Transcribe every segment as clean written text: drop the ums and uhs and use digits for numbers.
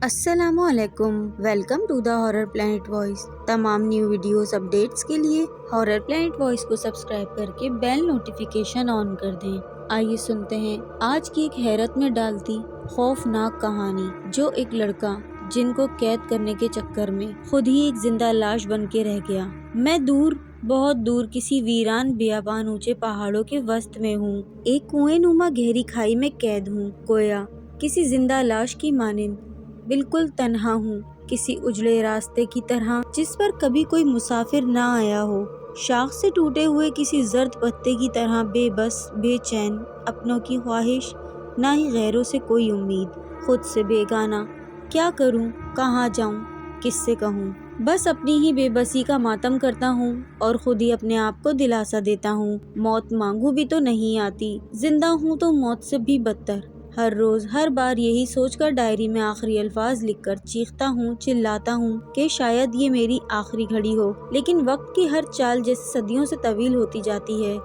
السلام علیکم، welcome to the horror planet voice. تمام نیو ویڈیوز اپڈیٹس کے لیے ہارر پلینٹ وائس کو سبسکرائب کر کے بیل نوٹیفیکیشن آن کر دیں۔ آئیے سنتے ہیں آج کی ایک حیرت میں ڈالتی خوفناک کہانی، جو ایک لڑکا جن کو قید کرنے کے چکر میں خود ہی ایک زندہ لاش بن کے رہ گیا۔ میں دور، بہت دور کسی ویران بیابان اونچے پہاڑوں کے وسط میں ہوں، ایک کنویں نما گہری کھائی میں قید ہوں، گویا کسی زندہ لاش کی مانند بالکل تنہا ہوں، کسی اجڑے راستے کی طرح جس پر کبھی کوئی مسافر نہ آیا ہو، شاخ سے ٹوٹے ہوئے کسی زرد پتے کی طرح بے بس، بے چین، اپنوں کی خواہش، نہ ہی غیروں سے کوئی امید، خود سے بیگانہ۔ کیا کروں، کہاں جاؤں، کس سے کہوں؟ بس اپنی ہی بے بسی کا ماتم کرتا ہوں اور خود ہی اپنے آپ کو دلاسا دیتا ہوں، موت مانگوں بھی تو نہیں آتی، زندہ ہوں تو موت سے بھی بدتر۔ ہر روز، ہر بار یہی سوچ کر ڈائری میں آخری الفاظ لکھ کر چیختا ہوں، چلاتا ہوں کہ شاید یہ میری آخری گھڑی ہو، لیکن وقت کی ہر چال جیسے صدیوں سے طویل ہوتی جاتی ہے۔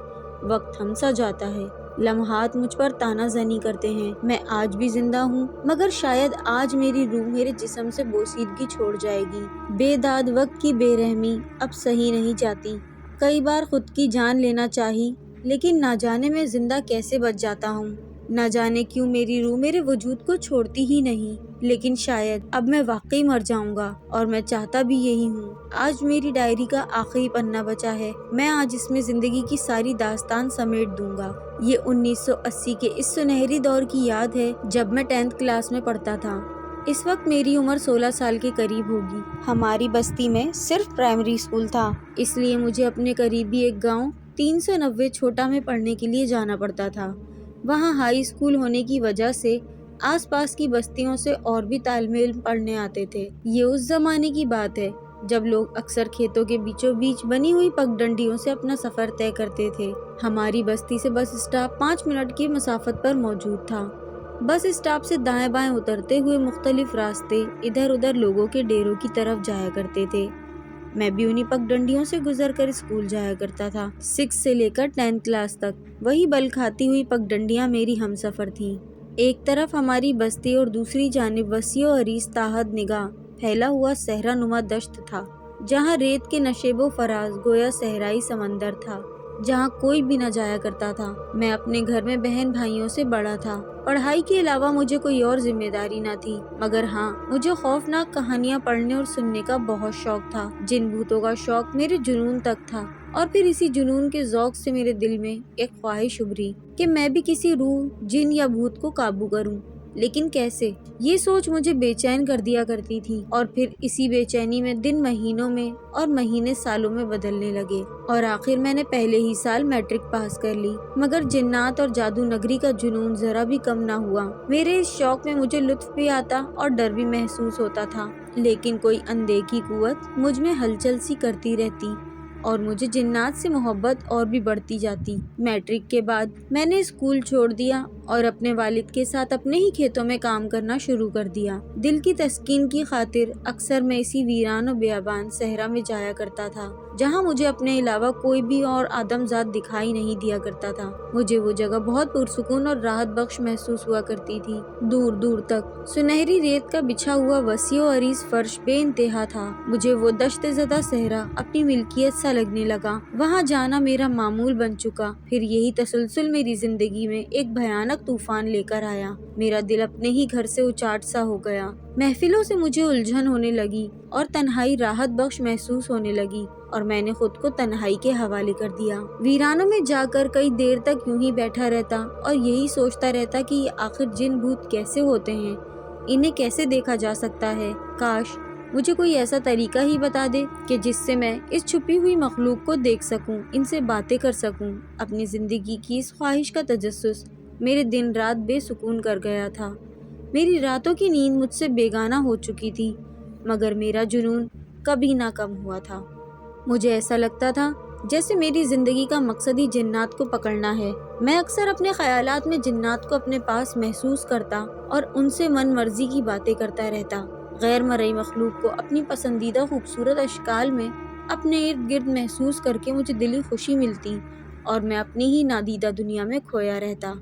وقت تھم سا جاتا ہے، لمحات مجھ پر طعنہ زنی کرتے ہیں۔ میں آج بھی زندہ ہوں، مگر شاید آج میری روح میرے جسم سے بوسیدگی چھوڑ جائے گی۔ بے داد وقت کی بے رحمی اب سہی نہیں جاتی۔ کئی بار خود کی جان لینا چاہی، لیکن نہ جانے میں زندہ کیسے بچ جاتا ہوں۔ نہ جانے کیوں میری روح میرے وجود کو چھوڑتی ہی نہیں، لیکن شاید اب میں واقعی مر جاؤں گا، اور میں چاہتا بھی یہی ہوں۔ آج میری ڈائری کا آخری پنہ بچا ہے، میں آج اس میں زندگی کی ساری داستان سمیٹ دوں گا۔ یہ 1980 کے اس سنہری دور کی یاد ہے جب میں 10th کلاس میں پڑھتا تھا۔ اس وقت میری عمر 16 سال کے قریب ہوگی۔ ہماری بستی میں صرف پرائمری اسکول تھا، اس لیے مجھے اپنے قریبی ایک گاؤں 390 چھوٹا میں پڑھنے کے لیے جانا پڑتا تھا۔ وہاں ہائی اسکول ہونے کی وجہ سے آس پاس کی بستیوں سے اور بھی طالب علم پڑھنے آتے تھے۔ یہ اس زمانے کی بات ہے جب لوگ اکثر کھیتوں کے بیچوں بیچ بنی ہوئی پگ ڈنڈیوں سے اپنا سفر طے کرتے تھے۔ ہماری بستی سے بس اسٹاپ 5 منٹ کی مسافت پر موجود تھا۔ بس اسٹاپ سے دائیں بائیں اترتے ہوئے مختلف راستے ادھر ادھر لوگوں کے ڈیروں کی طرف جایا کرتے تھے۔ میں بھی انہی پگ ڈنڈیوں سے گزر کر اسکول جایا کرتا تھا۔ 6 سے لے کر 10th کلاس تک وہی بل کھاتی ہوئی پگ ڈنڈیاں میری ہم سفر تھیں۔ ایک طرف ہماری بستی اور دوسری جانب وسیع و عریض تاحد نگاہ پھیلا ہوا صحرا نما دشت تھا، جہاں ریت کے نشیب و فراز گویا صحرائی سمندر تھا، جہاں کوئی بھی نہ جایا کرتا تھا۔ میں اپنے گھر میں بہن بھائیوں سے بڑا تھا۔ پڑھائی کے علاوہ مجھے کوئی اور ذمہ داری نہ تھی، مگر ہاں، مجھے خوفناک کہانیاں پڑھنے اور سننے کا بہت شوق تھا۔ جن بھوتوں کا شوق میرے جنون تک تھا، اور پھر اسی جنون کے ذوق سے میرے دل میں ایک خواہش ابھری کہ میں بھی کسی روح، جن یا بھوت کو قابو کروں، لیکن کیسے؟ یہ سوچ مجھے بے چین کر دیا کرتی تھی، اور پھر اسی بے چینی میں دن مہینوں میں اور مہینے سالوں میں بدلنے لگے، اور آخر میں نے پہلے ہی سال میٹرک پاس کر لی۔ مگر جنات اور جادو نگری کا جنون ذرا بھی کم نہ ہوا۔ میرے اس شوق میں مجھے لطف بھی آتا اور ڈر بھی محسوس ہوتا تھا، لیکن کوئی اندیکھی قوت مجھ میں ہلچل سی کرتی رہتی، اور مجھے جنات سے محبت اور بھی بڑھتی جاتی۔ میٹرک کے بعد میں نے اسکول چھوڑ دیا اور اپنے والد کے ساتھ اپنے ہی کھیتوں میں کام کرنا شروع کر دیا۔ دل کی تسکین کی خاطر اکثر میں اسی ویران و بیابان صحرا میں جایا کرتا تھا، جہاں مجھے اپنے علاوہ کوئی بھی اور آدم ذات دکھائی نہیں دیا کرتا تھا۔ مجھے وہ جگہ بہت پرسکون اور راحت بخش محسوس ہوا کرتی تھی۔ دور دور تک سنہری ریت کا بچھا ہوا وسیع و عریض فرش بے انتہا تھا۔ مجھے وہ دشت زدہ صحرا اپنی ملکیت سا لگنے لگا۔ وہاں جانا میرا معمول بن چکا۔ پھر یہی تسلسل میری زندگی میں ایک بھیانک طوفان لے کر آیا۔ میرا دل اپنے ہی گھر سے اچاٹ سا ہو گیا۔ محفلوں سے مجھے الجھن ہونے لگی اور تنہائی راحت بخش محسوس ہونے لگی، اور میں نے خود کو تنہائی کے حوالے کر دیا۔ ویرانوں میں جا کر کئی دیر تک یوں ہی بیٹھا رہتا اور یہی سوچتا رہتا کہ یہ آخر جن بھوت کیسے ہوتے ہیں، انہیں کیسے دیکھا جا سکتا ہے۔ کاش مجھے کوئی ایسا طریقہ ہی بتا دے کہ جس سے میں اس چھپی ہوئی مخلوق کو دیکھ سکوں، ان سے باتیں کر سکوں۔ اپنی زندگی کی اس خواہش کا تجسس میرے دن رات بے سکون کر گیا تھا۔ میری راتوں کی نیند مجھ سے بیگانہ ہو چکی تھی، مگر میرا جنون کبھی نہ کم ہوا تھا۔ مجھے ایسا لگتا تھا جیسے میری زندگی کا مقصد ہی جنات کو پکڑنا ہے۔ میں اکثر اپنے خیالات میں جنات کو اپنے پاس محسوس کرتا اور ان سے من مرضی کی باتیں کرتا رہتا۔ غیر مرئی مخلوق کو اپنی پسندیدہ خوبصورت اشکال میں اپنے ارد گرد محسوس کر کے مجھے دلی خوشی ملتی، اور میں اپنی ہی نادیدہ دنیا میں کھویا رہتا۔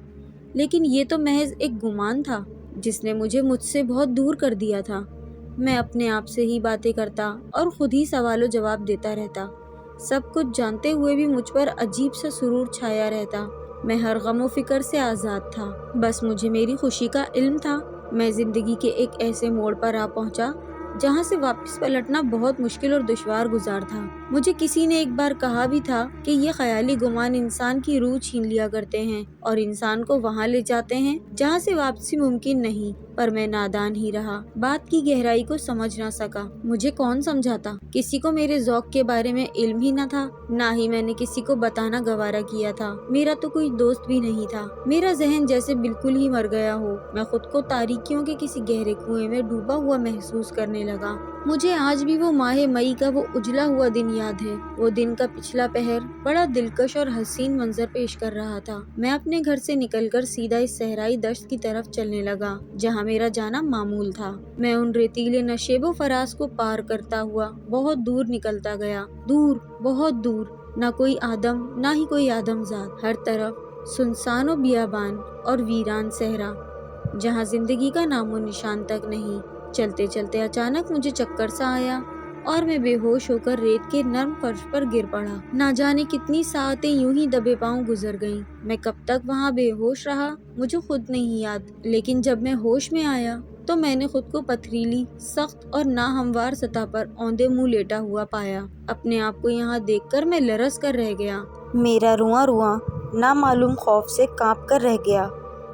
لیکن یہ تو محض ایک گمان تھا، جس نے مجھ سے بہت دور کر دیا تھا۔ میں اپنے آپ سے ہی باتیں کرتا اور خود ہی سوال و جواب دیتا رہتا، سب کچھ جانتے ہوئے بھی مجھ پر عجیب سا سرور چھایا رہتا۔ میں ہر غم و فکر سے آزاد تھا، بس مجھے میری خوشی کا علم تھا۔ میں زندگی کے ایک ایسے موڑ پر آ پہنچا جہاں سے واپس پلٹنا بہت مشکل اور دشوار گزار تھا۔ مجھے کسی نے ایک بار کہا بھی تھا کہ یہ خیالی گمان انسان کی روح چھین لیا کرتے ہیں اور انسان کو وہاں لے جاتے ہیں جہاں سے واپسی ممکن نہیں، پر میں نادان ہی رہا، بات کی گہرائی کو سمجھ نہ سکا۔ مجھے کون سمجھاتا؟ کسی کو میرے ذوق کے بارے میں علم ہی نہ تھا، نہ ہی میں نے کسی کو بتانا گوارا کیا تھا۔ میرا تو کوئی دوست بھی نہیں تھا۔ میرا ذہن جیسے بالکل ہی مر گیا ہو۔ میں خود کو تاریکیوں کے کسی گہرے کنویں میں ڈوبا ہوا محسوس کرنے لگا۔ مجھے آج بھی وہ ماہ مئی کا وہ اجلا ہوا دن یاد ہے۔ وہ دن کا پچھلا پہر بڑا دلکش اور حسین منظر پیش کر رہا تھا۔ میں اپنے گھر سے نکل کر سیدھا اس صحرائی دشت کی طرف چلنے لگا جہاں میرا جانا معمول تھا۔ میں ان ریتیلے نشیب و فراز کو پار کرتا ہوا بہت دور نکلتا گیا، دور، بہت دور، نہ کوئی آدم نہ ہی کوئی آدمزاد، ہر طرف سنسان و بیابان اور ویران صحرا جہاں زندگی کا نام و نشان تک نہیں۔ چلتے چلتے اچانک مجھے چکر سا آیا اور میں بے ہوش ہو کر ریت کے نرم فرش پر گر پڑا۔ نہ جانے کتنی ساعتیں یوں ہی دبے پاؤں گزر گئیں۔ میں کب تک وہاں بے ہوش رہا مجھے خود نہیں یاد، لیکن جب میں ہوش میں آیا تو میں نے خود کو پتھریلی، سخت اور ناہموار سطح پر اوندے منہ لیٹا ہوا پایا۔ اپنے آپ کو یہاں دیکھ کر میں لرز کر رہ گیا۔ میرا رواں رواں نامعلوم خوف سے کانپ کر رہ گیا۔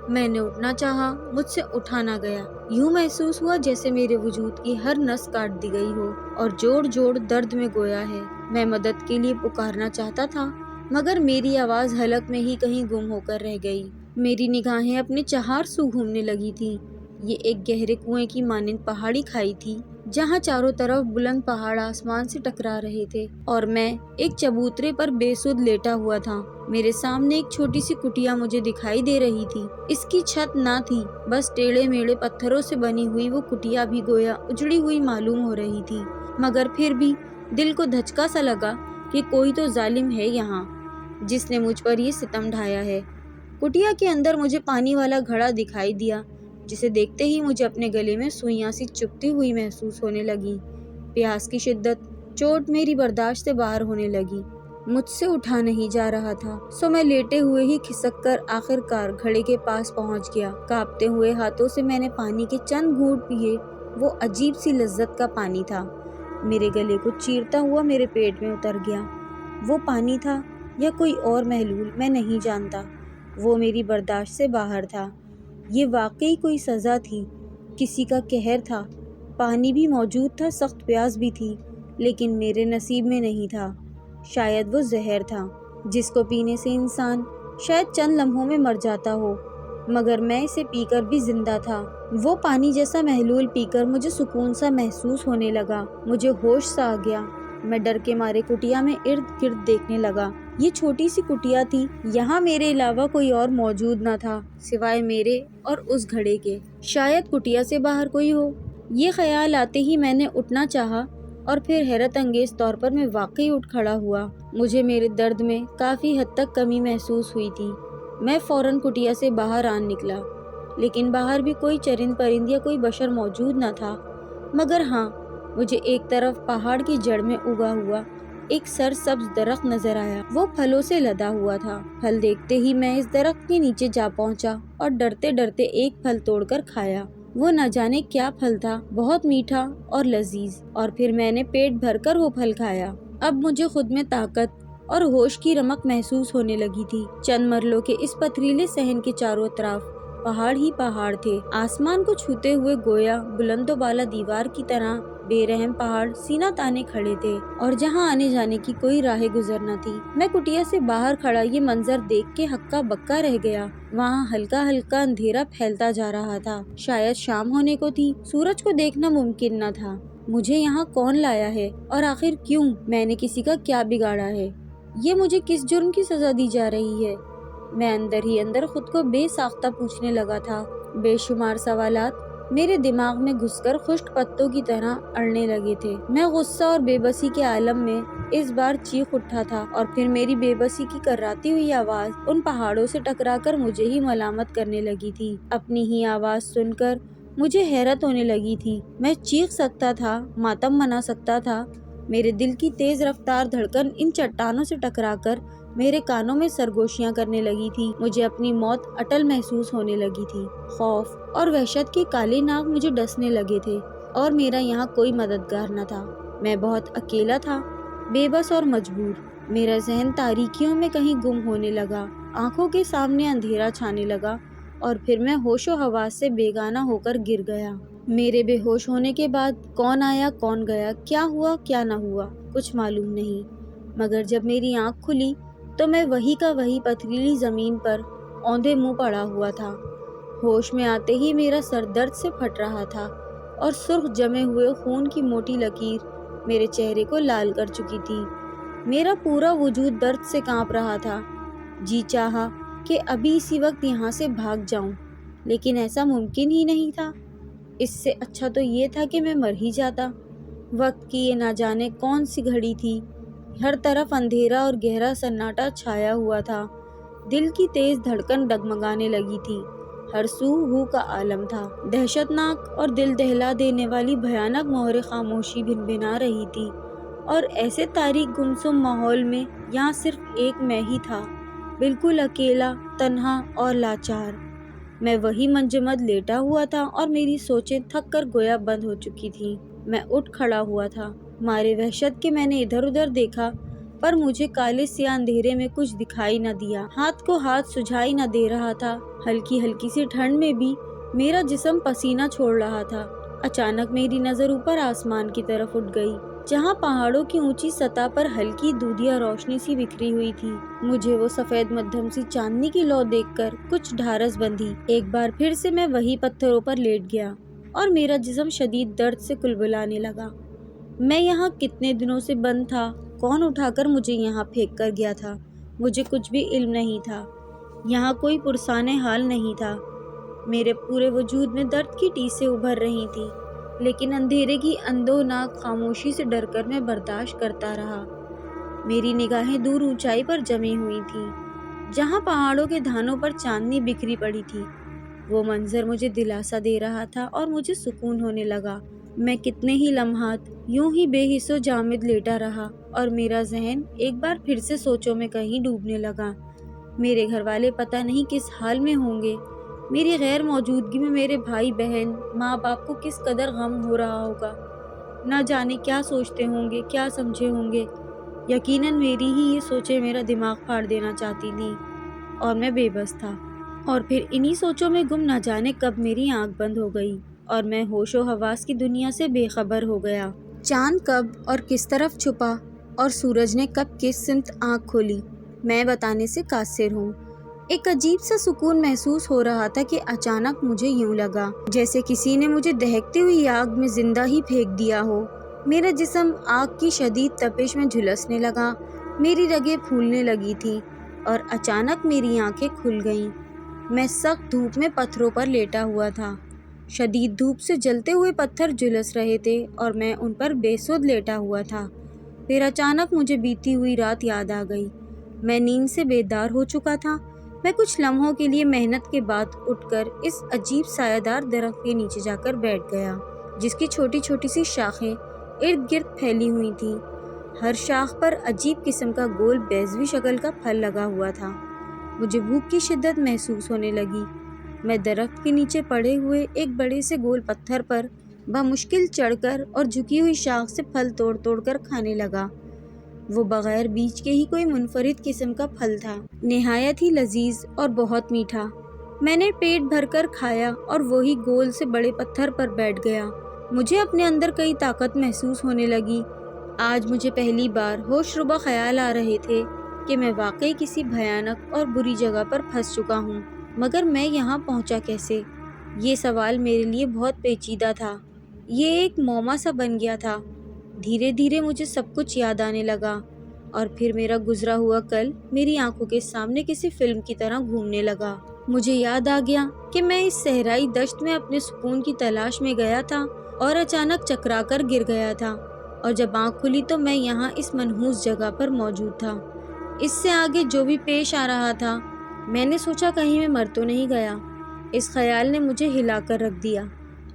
میں نے اٹھنا چاہا، مجھ سے اٹھا نہ گیا۔ یوں محسوس ہوا جیسے میرے وجود کی ہر نس کاٹ دی گئی ہو اور جوڑ جوڑ درد میں گویا ہے۔ میں مدد کے لیے پکارنا چاہتا تھا مگر میری آواز حلق میں ہی کہیں گم ہو کر رہ گئی۔ میری نگاہیں اپنے چہار سو گھومنے لگی تھی۔ یہ ایک گہرے کنویں کی مانند پہاڑی کھائی تھی جہاں چاروں طرف بلند پہاڑ آسمان سے ٹکرا رہے تھے اور میں ایک چبوترے پر بے سود لیٹا ہوا تھا۔ میرے سامنے ایک چھوٹی سی کٹیا مجھے دکھائی دے رہی تھی۔ اس کی چھت نہ تھی، بس ٹیڑھے میڑھے پتھروں سے بنی ہوئی وہ کٹیا بھی گویا اجڑی ہوئی معلوم ہو رہی تھی، مگر پھر بھی دل کو دھچکا سا لگا کہ کوئی تو ظالم ہے یہاں جس نے مجھ پر یہ ستم ڈھایا ہے۔ کٹیا کے اندر مجھے پانی والا گھڑا دکھائی دیا جسے دیکھتے ہی مجھے اپنے گلے میں سوئیاں سی چبھتی ہوئی محسوس ہونے لگی۔ پیاس کی شدت، چوٹ میری برداشت سے باہر ہونے لگی۔ مجھ سے اٹھا نہیں جا رہا تھا، سو میں لیٹے ہوئے ہی کھسک کر آخر کار گھڑے کے پاس پہنچ گیا۔ کانپتے ہوئے ہاتھوں سے میں نے پانی کے چند گھونٹ پیے۔ وہ عجیب سی لذت کا پانی تھا، میرے گلے کو چیرتا ہوا میرے پیٹ میں اتر گیا۔ وہ پانی تھا یا کوئی اور محلول میں نہیں جانتا، وہ میری برداشت سے باہر تھا۔ یہ واقعی کوئی سزا تھی، کسی کا قہر تھا۔ پانی بھی موجود تھا، سخت پیاس بھی تھی، لیکن میرے نصیب میں نہیں تھا۔ شاید وہ زہر تھا جس کو پینے سے انسان شاید چند لمحوں میں مر جاتا ہو، مگر میں اسے پی کر بھی زندہ تھا۔ وہ پانی جیسا محلول پی کر مجھے سکون سا محسوس ہونے لگا، مجھے ہوش سا آ گیا۔ میں ڈر کے مارے کٹیا میں ارد گرد دیکھنے لگا۔ یہ چھوٹی سی کٹیا تھی، یہاں میرے علاوہ کوئی اور موجود نہ تھا سوائے میرے اور اس گھڑے کے۔ شاید کٹیا سے باہر کوئی ہو۔ یہ خیال آتے ہی میں نے اٹھنا چاہا اور پھر حیرت انگیز طور پر میں واقعی اٹھ کھڑا ہوا۔ مجھے میرے درد میں کافی حد تک کمی محسوس ہوئی تھی۔ میں فوراً کٹیا سے باہر آن نکلا، لیکن باہر بھی کوئی چرند پرند یا کوئی بشر موجود نہ تھا، مگر ہاں مجھے ایک طرف پہاڑ کی جڑ میں اگا ہوا ایک سرسبز درخت نظر آیا۔ وہ پھلوں سے لدا ہوا تھا۔ پھل دیکھتے ہی میں اس درخت کے نیچے جا پہنچا اور ڈرتے ڈرتے ایک پھل توڑ کر کھایا۔ وہ نہ جانے کیا پھل تھا، بہت میٹھا اور لذیذ، اور پھر میں نے پیٹ بھر کر وہ پھل کھایا۔ اب مجھے خود میں طاقت اور ہوش کی رمق محسوس ہونے لگی تھی۔ چند مرلوں کے اس پتھریلے صحن کے چاروں اطراف پہاڑ ہی پہاڑ تھے، آسمان کو چھوتے ہوئے گویا بلند و بالا دیوار کی طرح بے رحم پہاڑ سینہ تانے کھڑے تھے، اور جہاں آنے جانے کی کوئی راہ گزر نہ تھی۔ میں کٹیا سے باہر کھڑا یہ منظر دیکھ کے ہکا بکا رہ گیا۔ وہاں ہلکا ہلکا اندھیرا پھیلتا جا رہا تھا، شاید شام ہونے کو تھی۔ سورج کو دیکھنا ممکن نہ تھا۔ مجھے یہاں کون لایا ہے اور آخر کیوں؟ میں نے کسی کا کیا بگاڑا ہے؟ یہ مجھے کس جرم کی سزا دی جا رہی ہے؟ میں اندر ہی اندر خود کو بے ساختہ پوچھنے لگا تھا۔ بے شمار سوالات میرے دماغ میں گھس کر خشک پتوں کی طرح اڑنے لگے تھے۔ میں غصہ اور بے بسی کے عالم میں اس بار چیخ اٹھا تھا، اور پھر میری بے بسی کی کراتی ہوئی آواز ان پہاڑوں سے ٹکرا کر مجھے ہی ملامت کرنے لگی تھی۔ اپنی ہی آواز سن کر مجھے حیرت ہونے لگی تھی۔ میں چیخ سکتا تھا، ماتم منا سکتا تھا۔ میرے دل کی تیز رفتار دھڑکن ان چٹانوں سے ٹکرا کر میرے کانوں میں سرگوشیاں کرنے لگی تھی۔ مجھے اپنی موت اٹل محسوس ہونے لگی تھی۔ خوف اور وحشت کے کالے ناگ مجھے ڈسنے لگے تھے، اور میرا یہاں کوئی مددگار نہ تھا۔ میں بہت اکیلا تھا، بے بس اور مجبور۔ میرا ذہن تاریکیوں میں کہیں گم ہونے لگا، آنکھوں کے سامنے اندھیرا چھانے لگا، اور پھر میں ہوش و حواس سے بیگانہ ہو کر گر گیا۔ میرے بے ہوش ہونے کے بعد کون آیا کون گیا، کیا ہوا کیا نہ ہوا، کچھ معلوم نہیں۔ مگر جب میری آنکھ کھلی تو میں وہی کا وہی پتھریلی زمین پر اوندھے منہ پڑا ہوا تھا۔ ہوش میں آتے ہی میرا سر درد سے پھٹ رہا تھا، اور سرخ جمے ہوئے خون کی موٹی لکیر میرے چہرے کو لال کر چکی تھی۔ میرا پورا وجود درد سے کانپ رہا تھا۔ جی چاہا کہ ابھی اسی وقت یہاں سے بھاگ جاؤں، لیکن ایسا ممکن ہی نہیں تھا۔ اس سے اچھا تو یہ تھا کہ میں مر ہی جاتا۔ وقت کی یہ نہ جانے کون سی گھڑی تھی۔ ہر طرف اندھیرا اور گہرا سناٹا چھایا ہوا تھا۔ دل کی تیز دھڑکن ڈگمگانے لگی تھی۔ ہر سو ہو کا عالم تھا۔ دہشت ناک اور دل دہلا دینے والی بھیانک مہر خاموشی بھن بھنا رہی تھی، اور ایسے تاریک گمسم ماحول میں یہاں صرف ایک میں ہی تھا، بالکل اکیلا، تنہا اور لاچار۔ میں وہی منجمد لیٹا ہوا تھا، اور میری سوچیں تھک کر گویا بند ہو چکی تھیں۔ میں اٹھ کھڑا ہوا تھا۔ مارے وحشت کے میں نے ادھر ادھر دیکھا، پر مجھے کالے سیاہ اندھیرے میں کچھ دکھائی نہ دیا۔ ہاتھ کو ہاتھ سجھائی نہ دے رہا تھا۔ ہلکی ہلکی سی ٹھنڈ میں بھی میرا جسم پسینہ چھوڑ رہا تھا۔ اچانک میری نظر اوپر آسمان کی طرف اٹھ گئی، جہاں پہاڑوں کی اونچی سطح پر ہلکی دودھیا روشنی سی بکھری ہوئی تھی۔ مجھے وہ سفید مدھم سی چاندنی کی لو دیکھ کر کچھ ڈھارس بندھی۔ ایک بار پھر سے میں وہی پتھروں پر لیٹ گیا، اور میرا جسم شدید درد سے کلبلانے لگا۔ میں یہاں کتنے دنوں سے بند تھا؟ کون اٹھا کر مجھے یہاں پھینک کر گیا تھا؟ مجھے کچھ بھی علم نہیں تھا۔ یہاں کوئی پرسان حال نہیں تھا۔ میرے پورے وجود میں درد کی ٹیسیں ابھر رہی تھیں، لیکن اندھیرے کی اندھوناک خاموشی سے ڈر کر میں برداشت کرتا رہا۔ میری نگاہیں دور اونچائی پر جمی ہوئی تھیں، جہاں پہاڑوں کے دھانوں پر چاندنی بکھری پڑی تھی۔ وہ منظر مجھے دلاسا دے رہا تھا، اور مجھے سکون ہونے لگا۔ میں کتنے ہی لمحات یوں ہی بے حس و جامد لیٹا رہا، اور میرا ذہن ایک بار پھر سے سوچوں میں کہیں ڈوبنے لگا۔ میرے گھر والے پتہ نہیں کس حال میں ہوں گے۔ میری غیر موجودگی میں میرے بھائی بہن، ماں باپ کو کس قدر غم ہو رہا ہوگا۔ نہ جانے کیا سوچتے ہوں گے، کیا سمجھے ہوں گے۔ یقیناً میری ہی یہ سوچیں میرا دماغ پھاڑ دینا چاہتی تھیں، اور میں بے بس تھا۔ اور پھر انہی سوچوں میں گم نہ جانے کب میری آنکھ بند ہو گئی، اور میں ہوش و حواس کی دنیا سے بے خبر ہو گیا۔ چاند کب اور کس طرف چھپا، اور سورج نے کب کس سمت آنکھ کھولی، میں بتانے سے قاصر ہوں۔ ایک عجیب سا سکون محسوس ہو رہا تھا کہ اچانک مجھے یوں لگا جیسے کسی نے مجھے دہکتی ہوئی آگ میں زندہ ہی پھینک دیا ہو۔ میرا جسم آگ کی شدید تپش میں جھلسنے لگا، میری رگیں پھولنے لگی تھیں، اور اچانک میری آنکھیں کھل گئیں۔ میں سخت دھوپ میں پتھروں پر لیٹا ہوا تھا۔ شدید دھوپ سے جلتے ہوئے پتھر جھلس رہے تھے، اور میں ان پر بے سود لیٹا ہوا تھا۔ پھر اچانک مجھے بیتی ہوئی رات یاد آ گئی۔ میں نیند سے بیدار ہو چکا تھا۔ میں کچھ لمحوں کے لیے محنت کے بعد اٹھ کر اس عجیب سایہ دار درخت کے نیچے جا کر بیٹھ گیا، جس کی چھوٹی چھوٹی سی شاخیں ارد گرد پھیلی ہوئی تھیں۔ ہر شاخ پر عجیب قسم کا گول بیضوی شکل کا پھل لگا ہوا تھا۔ مجھے بھوک کی شدت محسوس ہونے لگی۔ میں درخت کے نیچے پڑے ہوئے ایک بڑے سے گول پتھر پر بمشکل چڑھ کر اور جھکی ہوئی شاخ سے پھل توڑ توڑ کر کھانے لگا۔ وہ بغیر بیج کے ہی کوئی منفرد قسم کا پھل تھا، نہایت ہی لذیذ اور بہت میٹھا۔ میں نے پیٹ بھر کر کھایا، اور وہی گول سے بڑے پتھر پر بیٹھ گیا۔ مجھے اپنے اندر کئی طاقت محسوس ہونے لگی۔ آج مجھے پہلی بار ہوش ربا خیال آ رہے تھے کہ میں واقعی کسی بھیانک اور بری جگہ پر پھنس چکا ہوں۔ مگر میں یہاں پہنچا کیسے؟ یہ سوال میرے لیے بہت پیچیدہ تھا۔ یہ ایک معمہ سا بن گیا تھا۔ دھیرے دھیرے مجھے سب کچھ یاد آنے لگا، اور پھر میرا گزرا ہوا کل میری آنکھوں کے سامنے کسی فلم کی طرح گھومنے لگا۔ مجھے یاد آ گیا کہ میں اس صحرائی دشت میں اپنے سکون کی تلاش میں گیا تھا اور اچانک چکرا کر گر گیا تھا، اور جب آنکھ کھلی تو میں یہاں اس منحوس جگہ پر موجود تھا۔ اس سے آگے جو بھی پیش آ رہا تھا، میں نے سوچا کہیں میں مر تو نہیں گیا۔ اس خیال نے مجھے ہلا کر رکھ دیا،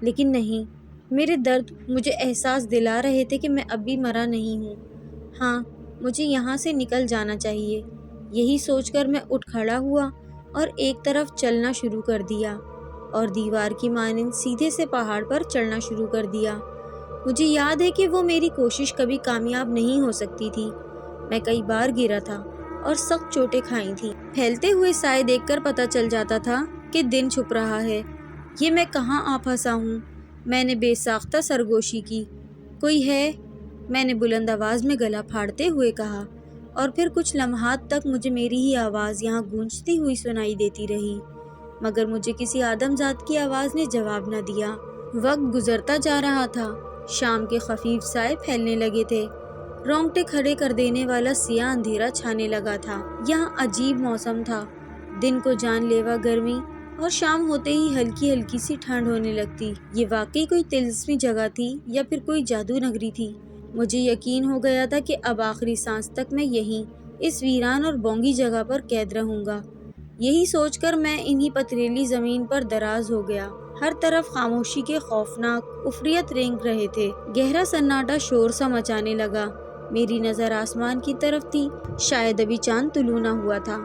لیکن نہیں، میرے درد مجھے احساس دلا رہے تھے کہ میں ابھی مرا نہیں ہوں۔ ہاں، مجھے یہاں سے نکل جانا چاہیے۔ یہی سوچ کر میں اٹھ کھڑا ہوا اور ایک طرف چلنا شروع کر دیا اور دیوار کی مانند سیدھے سے پہاڑ پر چڑھنا شروع کر دیا۔ مجھے یاد ہے کہ وہ میری کوشش کبھی کامیاب نہیں ہو سکتی تھی۔ میں کئی بار گرا تھا اور سخت چوٹیں کھائی تھیں۔ پھیلتے ہوئے سائے دیکھ کر پتہ چل جاتا تھا کہ دن چھپ رہا ہے۔ یہ میں کہاں آ پھنسا ہوں؟ میں نے بے ساختہ سرگوشی کی۔ کوئی ہے؟ میں نے بلند آواز میں گلا پھاڑتے ہوئے کہا، اور پھر کچھ لمحات تک مجھے میری ہی آواز یہاں گونجتی ہوئی سنائی دیتی رہی، مگر مجھے کسی آدم ذات کی آواز نے جواب نہ دیا۔ وقت گزرتا جا رہا تھا، شام کے خفیف سائے پھیلنے لگے تھے، رونگٹے کھڑے کر دینے والا سیاہ اندھیرا چھانے لگا تھا۔ یہاں عجیب موسم تھا، دن کو جان لیوا گرمی اور شام ہوتے ہی ہلکی ہلکی سی ٹھنڈ ہونے لگتی۔ یہ واقعی کوئی طلسمی جگہ تھی یا پھر کوئی جادو نگری تھی؟ مجھے یقین ہو گیا تھا کہ اب آخری سانس تک میں یہیں اس ویران اور بونگی جگہ پر قید رہوں گا۔ یہی سوچ کر میں انہی پتھریلی زمین پر دراز ہو گیا۔ ہر طرف خاموشی کے خوفناک عفریت رینگ رہے تھے۔ گہرا سناٹا شور سا مچانے لگا۔ میری نظر آسمان کی طرف تھی، شاید ابھی چاند طلوع نہ ہوا تھا۔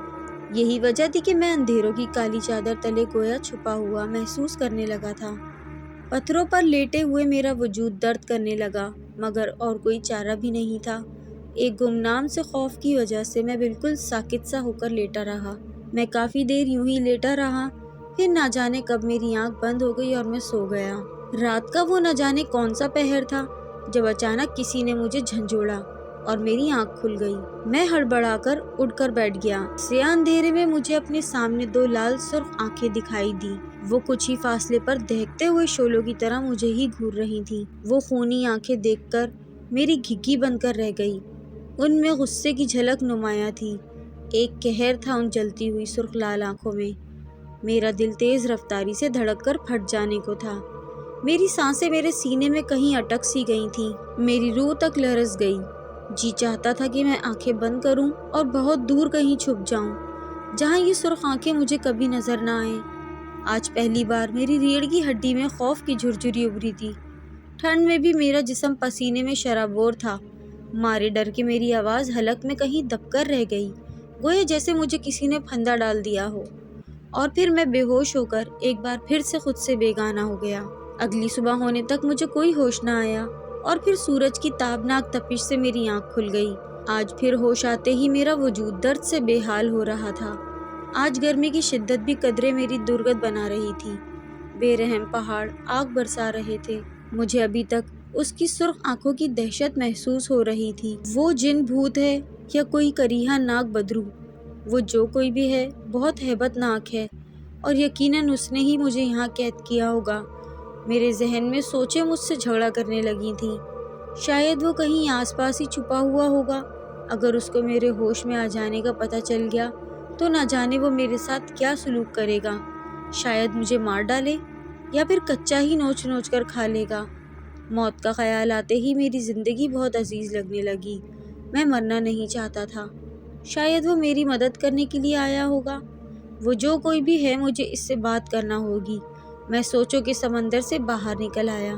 یہی وجہ تھی کہ میں اندھیروں کی کالی چادر تلے گویا چھپا ہوا محسوس کرنے لگا تھا۔ پتھروں پر لیٹے ہوئے میرا وجود درد کرنے لگا، مگر اور کوئی چارہ بھی نہیں تھا۔ ایک گمنام سے خوف کی وجہ سے میں بالکل ساکت سا ہو کر لیٹا رہا۔ میں کافی دیر یوں ہی لیٹا رہا، پھر نہ جانے کب میری آنکھ بند ہو گئی اور میں سو گیا۔ رات کا وہ نہ جانے کون سا پہر تھا جب اچانک کسی نے مجھے جھنجھوڑا اور میری آنکھ کھل گئی۔ میں ہڑبڑا کر اٹھ کر بیٹھ گیا۔ سیاہ اندھیرے میں مجھے اپنے سامنے دو لال سرخ آنکھیں دکھائی دیں۔ وہ کچھ ہی فاصلے پر دہکتے ہوئے شعلوں کی طرح مجھے ہی گھور رہی تھیں۔ وہ خونی آنکھیں دیکھ کر میری گھگی بن کر رہ گئی۔ ان میں غصے کی جھلک نمایاں تھی، ایک قہر تھا ان جلتی ہوئی سرخ لال آنکھوں میں۔ میرا دل تیز رفتاری سے دھڑک کر پھٹ جانے کو تھا۔ میری سانسیں میرے سینے میں کہیں اٹک سی گئی تھیں، میری روح تک لرز گئی۔ جی چاہتا تھا کہ میں آنکھیں بند کروں اور بہت دور کہیں چھپ جاؤں، جہاں یہ سرخ آنکھیں مجھے کبھی نظر نہ آئیں۔ آج پہلی بار میری ریڑھ کی ہڈی میں خوف کی جھرجھری ابھری تھی۔ ٹھنڈ میں بھی میرا جسم پسینے میں شرابور تھا۔ مارے ڈر کے میری آواز حلق میں کہیں دب کر رہ گئی، گویا جیسے مجھے کسی نے پھندا ڈال دیا ہو، اور پھر میں بے ہوش ہو کر ایک بار پھر سے خود سے بیگانہ ہو گیا۔ اگلی صبح ہونے تک مجھے کوئی ہوش نہ آیا، اور پھر سورج کی تابناک تپش سے میری آنکھ کھل گئی۔ آج پھر ہوش آتے ہی میرا وجود درد سے بے حال ہو رہا تھا۔ آج گرمی کی شدت بھی قدرے میری درگت بنا رہی تھی۔ بے رحم پہاڑ آگ برسا رہے تھے۔ مجھے ابھی تک اس کی سرخ آنکھوں کی دہشت محسوس ہو رہی تھی۔ وہ جن بھوت ہے یا کوئی کریہا ناگ بدرو، وہ جو کوئی بھی ہے بہت ہیبت ناک ہے، اور یقیناً اس نے ہی مجھے یہاں قید کیا ہوگا۔ میرے ذہن میں سوچیں مجھ سے جھگڑا کرنے لگی تھیں۔ شاید وہ کہیں آس پاس ہی چھپا ہوا ہوگا۔ اگر اس کو میرے ہوش میں آ جانے کا پتہ چل گیا تو نہ جانے وہ میرے ساتھ کیا سلوک کرے گا۔ شاید مجھے مار ڈالے یا پھر کچا ہی نوچ نوچ کر کھا لے گا۔ موت کا خیال آتے ہی میری زندگی بہت عزیز لگنے لگی۔ میں مرنا نہیں چاہتا تھا۔ شاید وہ میری مدد کرنے کے لیے آیا ہوگا۔ وہ جو کوئی بھی ہے، مجھے اس سے بات کرنا ہوگی۔ میں سوچوں کے سمندر سے باہر نکل آیا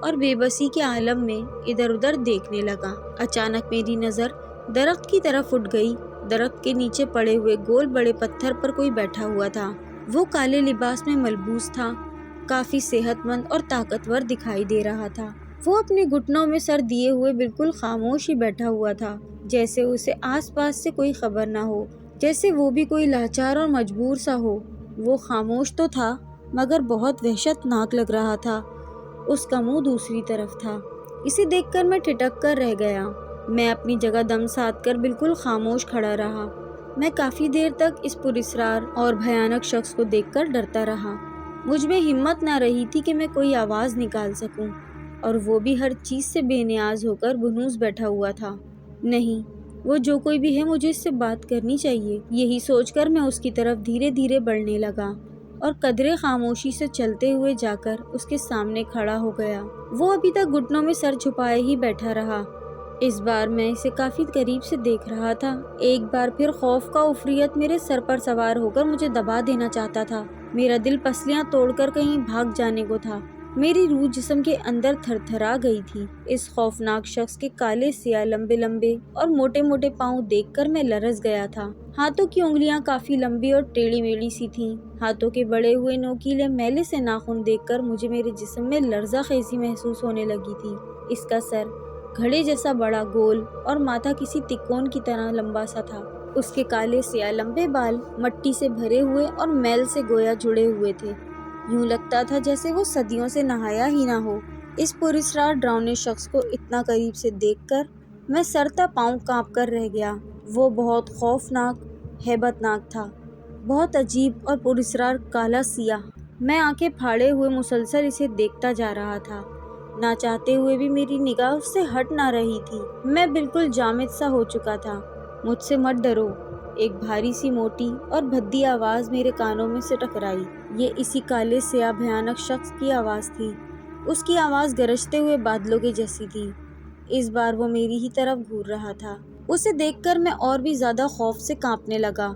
اور بے بسی کے عالم میں ادھر ادھر دیکھنے لگا۔ اچانک میری نظر درخت کی طرف اٹھ گئی۔ درخت کے نیچے پڑے ہوئے گول بڑے پتھر پر کوئی بیٹھا ہوا تھا۔ وہ کالے لباس میں ملبوس تھا، کافی صحت مند اور طاقتور دکھائی دے رہا تھا۔ وہ اپنے گھٹنوں میں سر دیے ہوئے بالکل خاموش ہی بیٹھا ہوا تھا، جیسے اسے آس پاس سے کوئی خبر نہ ہو، جیسے وہ بھی کوئی لاچار اور مجبور سا ہو۔ وہ خاموش تو تھا، مگر بہت وحشت ناک لگ رہا تھا۔ اس کا منہ دوسری طرف تھا۔ اسے دیکھ کر میں ٹھٹک کر رہ گیا۔ میں اپنی جگہ دم ساتھ کر بالکل خاموش کھڑا رہا۔ میں کافی دیر تک اس پراسرار اور بھیانک شخص کو دیکھ کر ڈرتا رہا۔ مجھ میں ہمت نہ رہی تھی کہ میں کوئی آواز نکال سکوں، اور وہ بھی ہر چیز سے بے نیاز ہو کر بھنوس بیٹھا ہوا تھا۔ نہیں، وہ جو کوئی بھی ہے مجھے اس سے بات کرنی چاہیے۔ یہی سوچ کر میں اس کی طرف دھیرے دھیرے بڑھنے لگا اور قدرے خاموشی سے چلتے ہوئے جا کر اس کے سامنے کھڑا ہو گیا۔ وہ ابھی تک گھٹنوں میں سر چھپائے ہی بیٹھا رہا۔ اس بار میں اسے کافی قریب سے دیکھ رہا تھا۔ ایک بار پھر خوف کا عفریت میرے سر پر سوار ہو کر مجھے دبا دینا چاہتا تھا۔ میرا دل پسلیاں توڑ کر کہیں بھاگ جانے کو تھا۔ میری روح جسم کے اندر تھر تھرا گئی تھی۔ اس خوفناک شخص کے کالے سیاہ لمبے لمبے اور موٹے موٹے پاؤں دیکھ کر میں لرز گیا تھا۔ ہاتھوں کی انگلیاں کافی لمبی اور ٹیڑھی میڑھی سی تھیں۔ ہاتھوں کے بڑے ہوئے نوکیلے میلے سے ناخن دیکھ کر مجھے میرے جسم میں لرزہ خیزی محسوس ہونے لگی تھی۔ اس کا سر گھڑے جیسا بڑا گول اور ماتھا کسی تکون کی طرح لمبا سا تھا۔ اس کے کالے سیاہ لمبے بال مٹی سے بھرے ہوئے اور میل سے گویا جڑے ہوئے تھے۔ یوں لگتا تھا جیسے وہ صدیوں سے نہایا ہی نہ ہو۔ اس پراسرار ڈراؤنے شخص کو اتنا قریب سے دیکھ کر میں سر تا پاؤں کانپ کر رہ گیا۔ وہ بہت خوفناک، ہیبت ناک تھا، بہت عجیب اور پراسرار کالا سیاہ۔ میں آنکھیں پھاڑے ہوئے مسلسل اسے دیکھتا جا رہا تھا۔ نہ چاہتے ہوئے بھی میری نگاہ اس سے ہٹ نہ رہی تھی۔ میں بالکل جامد سا ہو چکا تھا۔ مجھ سے مت ڈرو، ایک بھاری سی موٹی اور بھدی آواز میرے کانوں میں سے ٹکرائی۔ یہ اسی کالے سیاہ بھیانک شخص کی آواز تھی۔ اس کی آواز گرجتے ہوئے بادلوں کے جیسی تھی۔ اس بار وہ میری ہی طرف گھور رہا تھا۔ اسے دیکھ کر میں اور بھی زیادہ خوف سے کانپنے لگا۔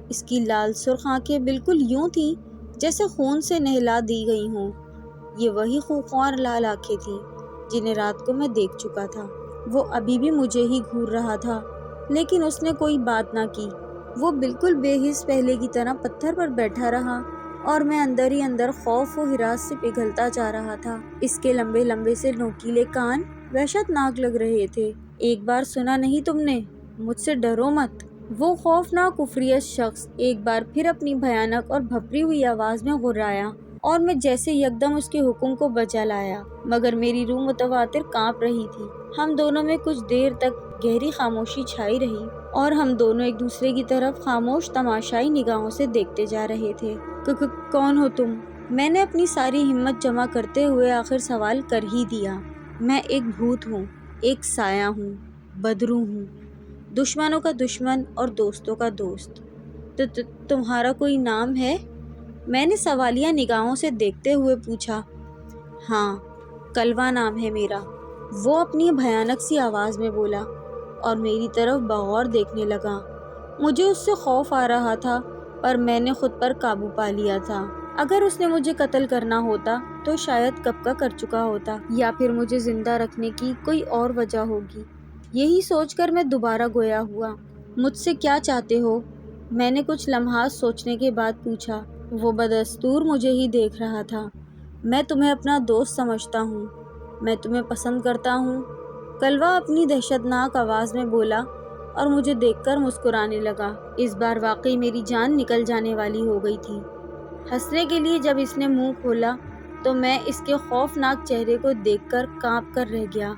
اس کی لال سرخ آنکھیں بالکل یوں تھیں جیسے خون سے نہلا دی گئی ہوں۔ یہ وہی خوفناک لال آنکھیں تھیں جنہیں رات کو میں دیکھ چکا تھا۔ وہ ابھی بھی مجھے ہی گھور رہا تھا، لیکن اس نے کوئی بات نہ کی۔ وہ بالکل بے حس پہلے کی طرح پتھر پر بیٹھا رہا اور میں اندر ہی اندر خوف و ہراس سے پگھلتا جا رہا تھا۔ اس کے لمبے لمبے سے نوکیلے کان وحشت ناک لگ رہے تھے۔ ایک بار سنا نہیں تم نے؟ مجھ سے ڈرو مت۔ وہ خوفناک عفریت شخص ایک بار پھر اپنی بھیانک اور بھپری ہوئی آواز میں غرایا اور میں جیسے یکدم اس کے حکم کو بجا لایا، مگر میری روح متواتر کانپ رہی تھی۔ ہم دونوں میں کچھ دیر تک گہری خاموشی چھائی رہی اور ہم دونوں ایک دوسرے کی طرف خاموش تماشائی نگاہوں سے دیکھتے جا رہے تھے۔ کون ہو تم؟ میں نے اپنی ساری ہمت جمع کرتے ہوئے آخر سوال کر ہی دیا۔ میں ایک بھوت ہوں، ایک سایہ ہوں، بدرو ہوں، دشمنوں کا دشمن اور دوستوں کا دوست۔ تمہارا کوئی نام ہے؟ میں نے سوالیہ نگاہوں سے دیکھتے ہوئے پوچھا۔ ہاں، کلوا نام ہے میرا، وہ اپنی بھیانک سی آواز میں بولا اور میری طرف بغور دیکھنے لگا۔ مجھے اس سے خوف آ رہا تھا، پر میں نے خود پر قابو پا لیا تھا۔ اگر اس نے مجھے قتل کرنا ہوتا تو شاید کب کا کر چکا ہوتا، یا پھر مجھے زندہ رکھنے کی کوئی اور وجہ ہوگی۔ یہی سوچ کر میں دوبارہ گویا ہوا۔ مجھ سے کیا چاہتے ہو؟ میں نے کچھ لمحات سوچنے کے بعد پوچھا۔ وہ بدستور مجھے ہی دیکھ رہا تھا۔ میں تمہیں اپنا دوست سمجھتا ہوں، میں تمہیں پسند کرتا ہوں، کلوا اپنی دہشت ناک آواز میں بولا اور مجھے دیکھ کر مسکرانے لگا۔ اس بار واقعی میری جان نکل جانے والی ہو گئی تھی۔ ہنسنے کے لیے جب اس نے منہ کھولا تو میں اس کے خوفناک چہرے کو دیکھ کر کانپ کر رہ گیا۔